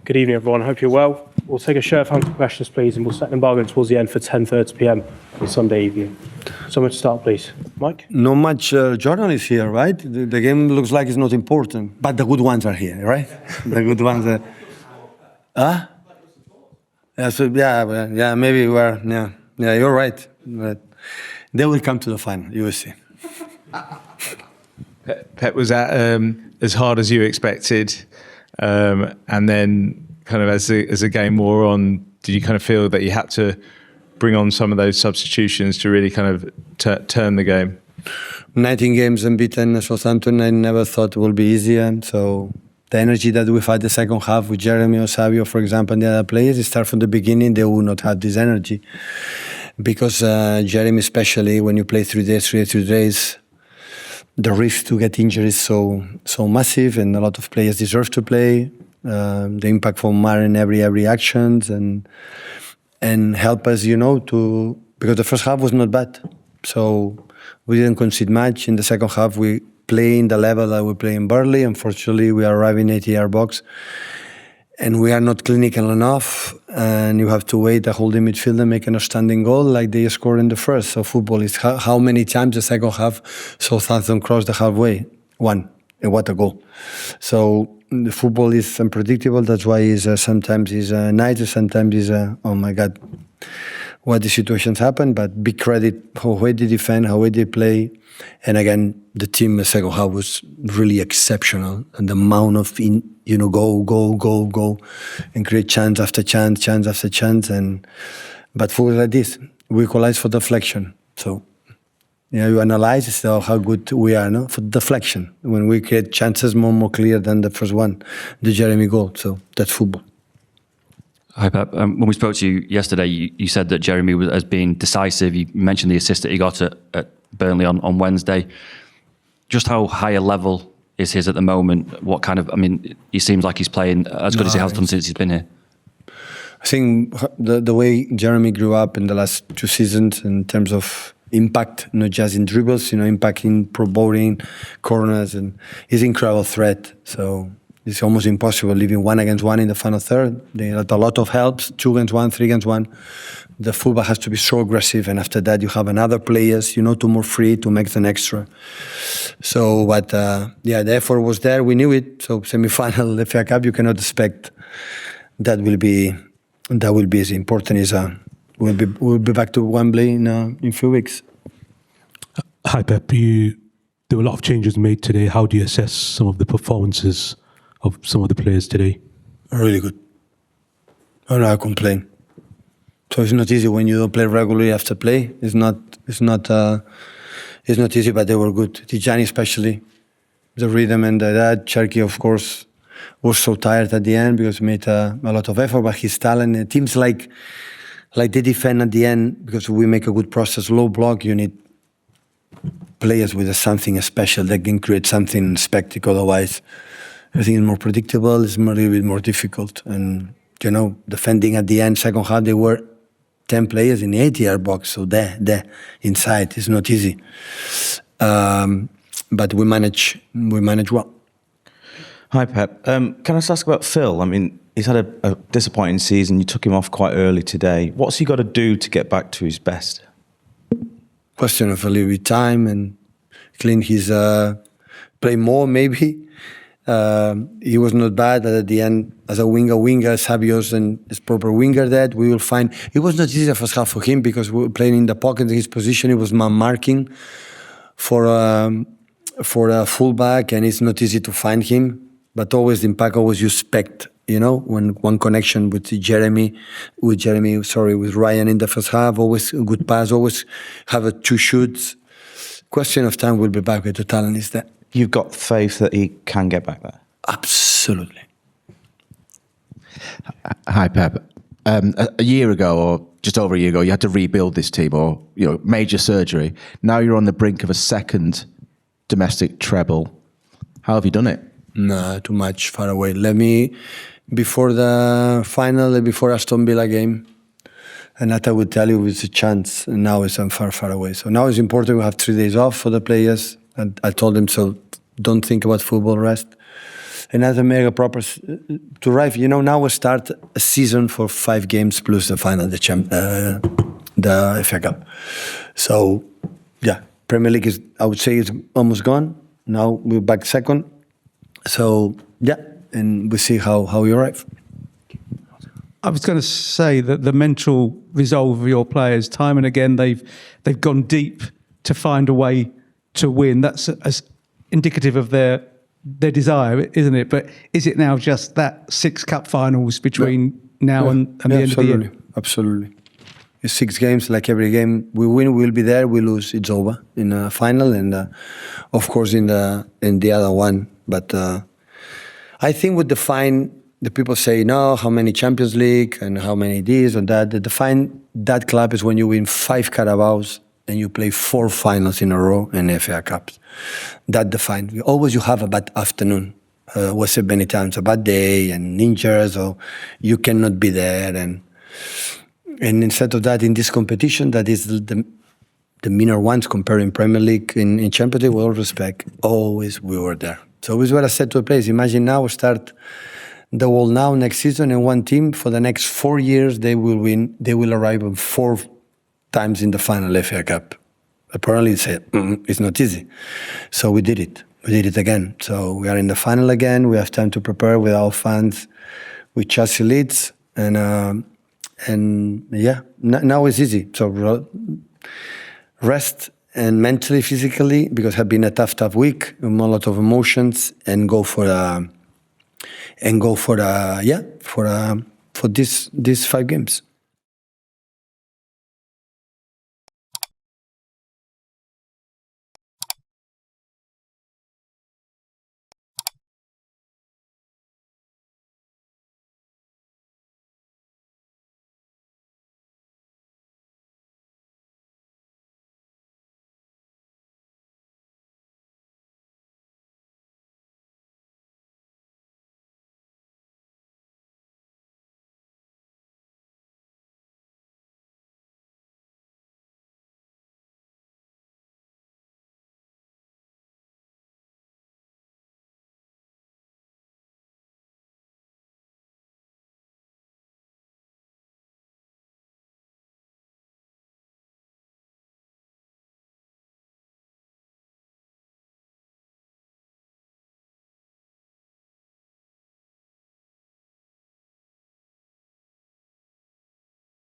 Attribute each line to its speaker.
Speaker 1: Good evening, everyone. Hope you're well. We'll take a show of hands for questions, please, and we'll set an embargo towards the end for 10:30 p.m. on Sunday evening. Someone to start, please. Mike?
Speaker 2: Not much journalists here, right? The game looks like it's not important, but the good ones are here, right? The good ones are... Huh? Yeah, so, maybe we're... Yeah, you're right. But they will come to the final, you will see.
Speaker 3: Pep, was that as hard as you expected? And then kind of as the game wore on, did you kind of feel that you had to bring on some of those substitutions to really kind of turn the game?
Speaker 2: 19 games unbeaten at Southampton, I never thought it would be easier. So the energy that we've had the second half with Jérémy or Savio, for example, and the other players, it start from the beginning, they would not have this energy. Because Jérémy, especially when you play 3 days, the risk to get injured is so massive, and a lot of players deserve to play. The impact from Maren every actions and help us, because the first half was not bad. So we didn't concede much. In the second half, we play in the level that we play in Burnley. Unfortunately, we are arriving at 80-yard box, and we are not clinical enough. And you have to wait a holding midfielder make an outstanding goal like they scored in the first. So football is how many times the second half Southampton crossed the halfway? One. And what a goal. So the football is unpredictable. That's why sometimes it's nice, sometimes it's oh my God, what the situations happen. But big credit how well they defend, how well they play. And again, the team in the second half was really exceptional. And the amount of go, and create chance after chance after chance. But football like this, we equalize for deflection. So you analyze how good we are, no? For deflection. When we create chances more clear than the first one, the Jérémy goal. So that's football.
Speaker 4: Hi, Pep. When we spoke to you yesterday, you said that Jérémy has been decisive. You mentioned the assist that he got at Burnley on Wednesday. Just how high a level is his at the moment? What kind of, he seems like he's playing as good as he has done since he's been here.
Speaker 2: I think the way Jérémy grew up in the last 2 seasons in terms of impact, not just in dribbles, impact in promoting corners, and he's an incredible threat. So it's almost impossible leaving 1 against 1 in the final third. They had a lot of helps, 2 against 1, 3 against 1. The fullback has to be so aggressive, and after that you have another players, to more free to make an extra. So, but the effort was there. We knew it. So semi-final FA Cup, you cannot expect that will be as important as we'll be back to Wembley in a few weeks.
Speaker 5: Hi Pep, there were a lot of changes made today. How do you assess some of the performances of some of the players today?
Speaker 2: Really good. I don't complain. So it's not easy when you don't play regularly after play. It's not easy, but they were good. Tijani especially, the rhythm and that. Cherky, of course, was so tired at the end because he made a lot of effort, but his talent. Teams like they defend at the end because we make a good process. Low block, you need players with something special that can create something spectacle. Otherwise, everything is more predictable. It's a little bit more difficult. And defending at the end, second half, they were 10 players in the 80-yard box. So there, inside, it's not easy. But we manage well.
Speaker 6: Hi, Pep. Can I just ask about Phil? He's had a disappointing season. You took him off quite early today. What's he got to do to get back to his best?
Speaker 2: Question of a little bit time and clean his play more, maybe. He was not bad, but at the end, as a winger, Savios and his proper winger that we will find. It was not easy the first half for him because we were playing in the pocket in his position. It was man marking for a fullback, and it's not easy to find him. But always the impact, always you expect, when one connection with Ryan in the first half, always a good pass, always have 2 shoots. Question of time, we'll be back with the talent is there.
Speaker 6: You've got faith that he can get back there?
Speaker 2: Absolutely.
Speaker 7: Hi, Pep. A year ago, or just over a year ago, you had to rebuild this team, or major surgery. Now you're on the brink of a second domestic treble. How have you done it?
Speaker 2: No, too much, far away. Before the final, before Aston Villa game, and that I would tell you it's a chance, and now it's far away. So now it's important we have 3 days off for the players, and I told them, so don't think about football, rest. another mega proper to arrive. You know, now we start a season for 5 games plus the final, the FA Cup. So, yeah, Premier League is, I would say, is almost gone. Now we're back second. So, yeah, and we see how we arrive.
Speaker 8: I was going to say that the mental resolve of your players, time and again, they've gone deep to find a way to win. That's as indicative of their desire, isn't it? But is it now just that 6 cup finals between now and the end of the year?
Speaker 2: Absolutely. It's 6 games, like every game. We win, we'll be there. We lose, it's over in the final, and of course in the other one. But I think what define the people say no, how many Champions League and how many this or that. The define that club is when you win 5 Carabaos and you play 4 finals in a row in FA Cups. That define. Always you have a bad afternoon. Was said many times, a bad day and injuries, or you cannot be there. And instead of that, in this competition, that is the minor ones comparing Premier League in Champions League, with all respect, always we were there. So this is what I said to the players. Imagine now we start the world now next season, and one team for the next 4 years they will win. They will arrive 4 times in the final FA Cup. Apparently, it's not easy. So we did it. We did it again. So we are in the final again. We have time to prepare with our fans, with Chelsea Leeds, and yeah, now it's easy. So rest and mentally, physically, because it has been a tough week, a lot of emotions, and go for these 5 games.